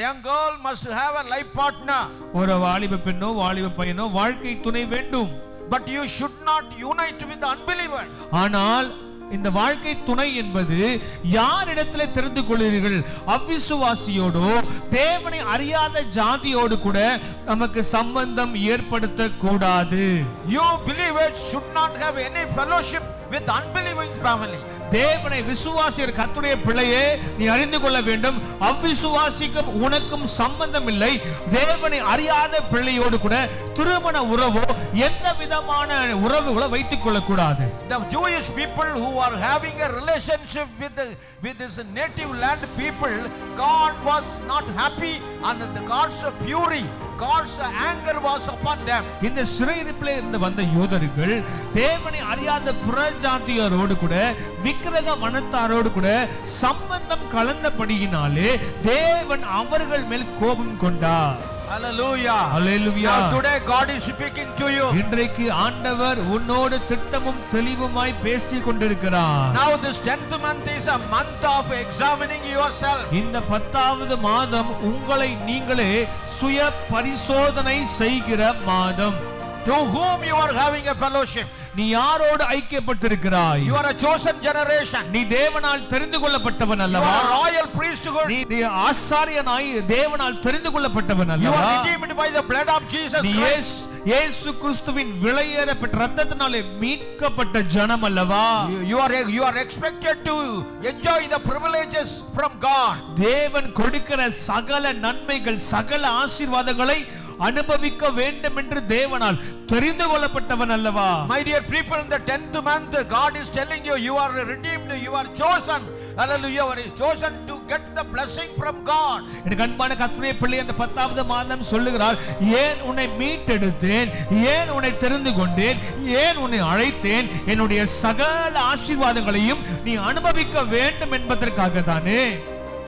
young girl must have a life partner. ஒரு வாலிப பெண்ணோ வாலிப பையனோ வாழ்க்கை துணை வேண்டும். But you should not unite with the unbeliever. ஆனால் இந்த வாழ்க்கை துணை என்பது யாரிடத்திலே தெரிந்து கொள்கிறீர்கள்? அவிசுவாசியோடு, தேவனை அறியாத ஜாதியோடு கூட நமக்கு சம்பந்தம் ஏற்படுத்த கூடாது. You believers should not have any fellowship with unbelieving family. தேவனை விசுவாசியர் கர்த்தருடைய பிள்ளையே, நீ அறிந்து கொள்ள வேண்டும், அவிசுவாசிக்கும் உனக்கும் சம்பந்தம் இல்லை. தேவனை அறியாத பிள்ளையோடு கூட திருமண உறவோ எந்த விதமான உறவுகளை வைத்துக் கொள்ள கூடாது. The Jewish people who are having a relationship with this native land people, God was not happy and the God's fury, God's anger was upon them. இந்த சிறையிருப்பிலே இருந்து வந்த யூதர்கள் தேவனை அறியாத புறஜாதியாரோடு கூட விக்கிரக மனத்தாரோடு கூட சம்பந்தம் கலந்தபடியினாலே தேவன் அவர்கள் மேல் கோபம் கொண்டார். Hallelujah. Hallelujah. Now today God is speaking to you. இன்றைக்கு ஆண்டவர் உன்னோடு திட்டமும் தெளிவுமாய் பேசிக் கொண்டிருக்கிறார். Now this 10th month is a month of examining yourself. இந்த 10வது மாதம் உங்களை நீங்களே சுய பரிசோதனை செய்கிற மாதம். To whom you are having a fellowship? நீ யாரோடு ஐக்கியப்பட்டிருக்கிறாய்? You are a chosen generation. நீ தேவனால் தெரிந்து கொள்ளப்பட்டவன் அல்லவா? You are a royal priesthood. நீ ஆசாரியனாய் தேவனால் தெரிந்து கொள்ளப்பட்டவன் You அல்லவா? are redeemed by the blood of Jesus Christ. இயேசு கிறிஸ்துவின் விலையேறப்பட்ட இரத்தத்தினாலே மீட்கப்பட்ட ஜனம் அல்லவா? You are expected to enjoy the privileges from God. தேவன் கொடுக்கிற சகல நன்மைகள், சகல ஆசீர்வாதங்களை அனுபவிக்க வேண்டும் என்று தேவனால் தெரிந்து கொள்ளப்பட்டவன் அல்லவா? My dear people, in the 10th month God is telling you, you are redeemed, you are chosen. Hallelujah. You are chosen to get the blessing from God. எனக்கு அன்பான கர்த்தருடைய பிள்ளை, அந்த 10வது மாதம் சொல்லுகிறார், ஏன் உன்னை மீட்டெடுத்தேன், ஏன் உன்னை தெரிந்து கொண்டேன், ஏன் உன்னை அழைத்தேன், என்னுடைய சகல ஆசீர்வாதங்களையும் நீ அனுபவிக்க வேண்டும் என்பதற்காக தானே.